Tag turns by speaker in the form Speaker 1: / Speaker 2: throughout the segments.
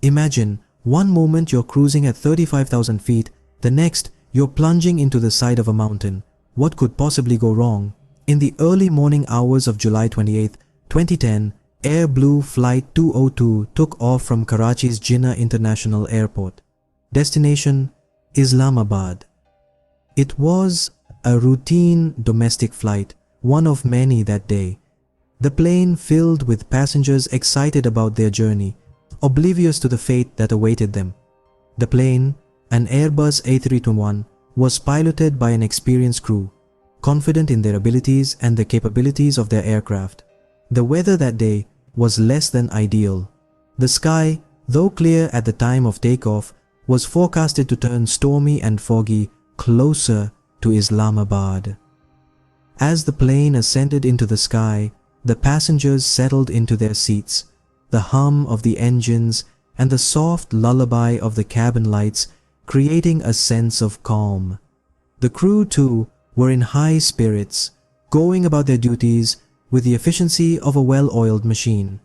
Speaker 1: Imagine, one moment you're cruising at 35,000 feet, the next you're plunging into the side of a mountain. What could possibly go wrong? In the early morning hours of July 28, 2010, Airblue Flight 202 took off from Karachi's Jinnah International Airport. Destination: Islamabad. It was a routine domestic flight, one of many that day. The plane filled with passengers excited about their journey, oblivious to the fate that awaited them. The plane, an Airbus A321, was piloted by an experienced crew, confident in their abilities and the capabilities of their aircraft. The weather that day was less than ideal. The sky, though clear at the time of takeoff, was forecasted to turn stormy and foggy closer to Islamabad. As the plane ascended into the sky, the passengers settled into their seats. The hum of the engines and the soft lullaby of the cabin lights creating a sense of calm. The crew too were in high spirits, going about their duties with the efficiency of a well-oiled machine.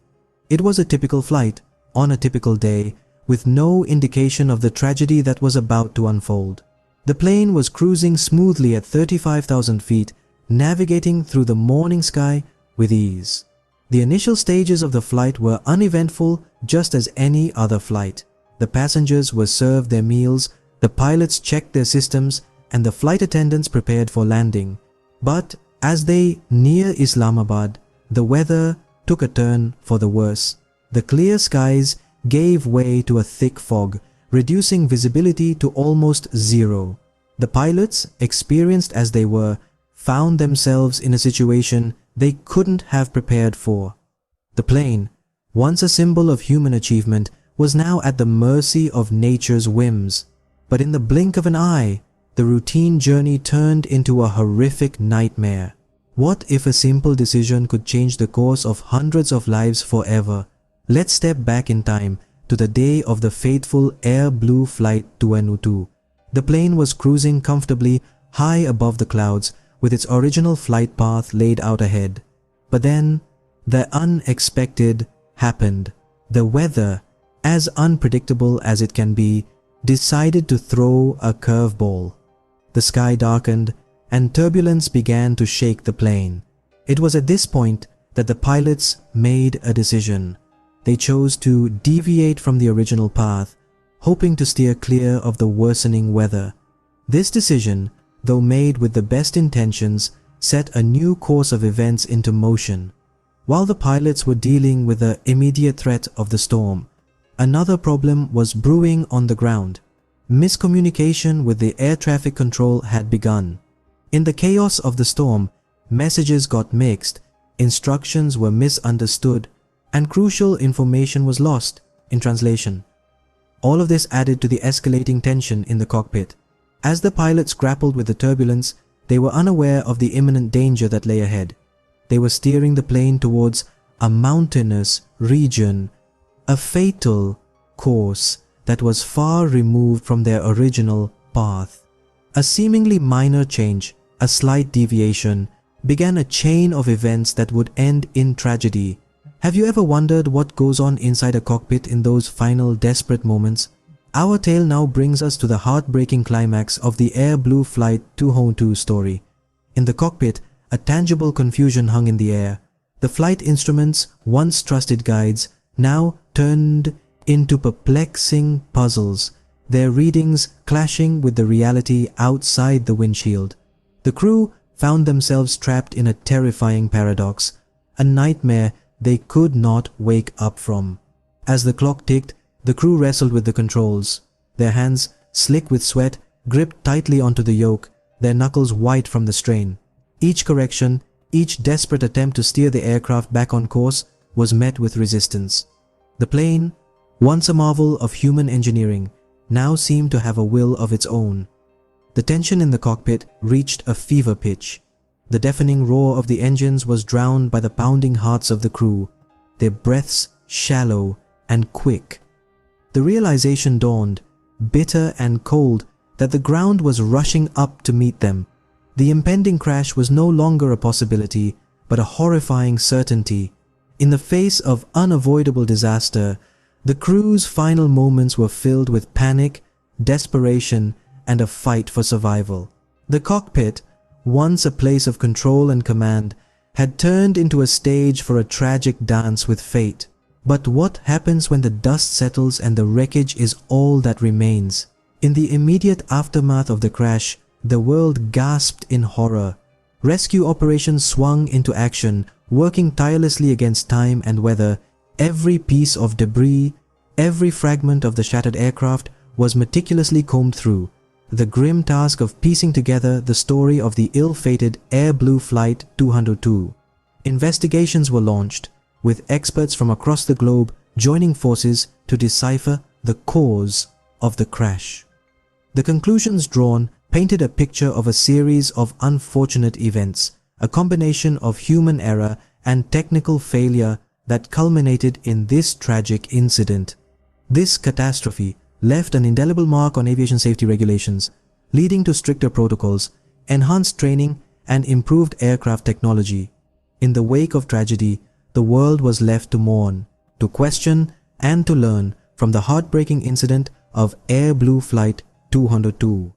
Speaker 1: It was a typical flight, on a typical day, with no indication of the tragedy that was about to unfold. The plane was cruising smoothly at 35,000 feet, navigating through the morning sky with ease. The initial stages of the flight were uneventful, just as any other flight. The passengers were served their meals, the pilots checked their systems, and the flight attendants prepared for landing. But as they neared Islamabad, the weather took a turn for the worse. The clear skies gave way to a thick fog, reducing visibility to almost zero. The pilots, experienced as they were, found themselves in a situation they couldn't have prepared for. The plane, once a symbol of human achievement, was now at the mercy of nature's whims. But in the blink of an eye, the routine journey turned into a horrific nightmare. What if a simple decision could change the course of hundreds of lives forever? Let's step back in time to the day of the fateful Airblue Flight 202. The plane was cruising comfortably high above the clouds, with its original flight path laid out ahead. But then, the unexpected happened. The weather, as unpredictable as it can be, decided to throw a curveball. The sky darkened, and turbulence began to shake the plane. It was at this point that the pilots made a decision. They chose to deviate from the original path, hoping to steer clear of the worsening weather. This decision, though made with the best intentions, set a new course of events into motion. While the pilots were dealing with the immediate threat of the storm, another problem was brewing on the ground. Miscommunication with the air traffic control had begun. In the chaos of the storm, messages got mixed, instructions were misunderstood, and crucial information was lost in translation. All of this added to the escalating tension in the cockpit. As the pilots grappled with the turbulence, they were unaware of the imminent danger that lay ahead. They were steering the plane towards a mountainous region, a fatal course that was far removed from their original path. A seemingly minor change, a slight deviation, began a chain of events that would end in tragedy. Have you ever wondered what goes on inside a cockpit in those final desperate moments? Our tale now brings us to the heartbreaking climax of the Airblue Flight 202 story. In the cockpit, a tangible confusion hung in the air. The flight instruments, once trusted guides, now turned into perplexing puzzles, their readings clashing with the reality outside the windshield. The crew found themselves trapped in a terrifying paradox, a nightmare they could not wake up from. As the clock ticked, the crew wrestled with the controls. Their hands, slick with sweat, gripped tightly onto the yoke, their knuckles white from the strain. Each correction, each desperate attempt to steer the aircraft back on course, was met with resistance. The plane, once a marvel of human engineering, now seemed to have a will of its own. The tension in the cockpit reached a fever pitch. The deafening roar of the engines was drowned by the pounding hearts of the crew, their breaths shallow and quick. The realization dawned, bitter and cold, that the ground was rushing up to meet them. The impending crash was no longer a possibility, but a horrifying certainty. In the face of unavoidable disaster, The crew's final moments were filled with panic, desperation, and a fight for survival. The cockpit, once a place of control and command, had turned into a stage for a tragic dance with fate. But what happens when the dust settles and the wreckage is all that remains? In the immediate aftermath of the crash, the world gasped in horror. Rescue operations swung into action, working tirelessly against time and weather. Every piece of debris, every fragment of the shattered aircraft was meticulously combed through. The grim task of piecing together the story of the ill-fated Airblue Flight 202. Investigations were launched, with experts from across the globe joining forces to decipher the cause of the crash. The conclusions drawn painted a picture of a series of unfortunate events, a combination of human error and technical failure that culminated in this tragic incident. This catastrophe left an indelible mark on aviation safety regulations, leading to stricter protocols, enhanced training, and improved aircraft technology. In the wake of tragedy, the world was left to mourn, to question, and to learn from the heartbreaking incident of Airblue Flight 202.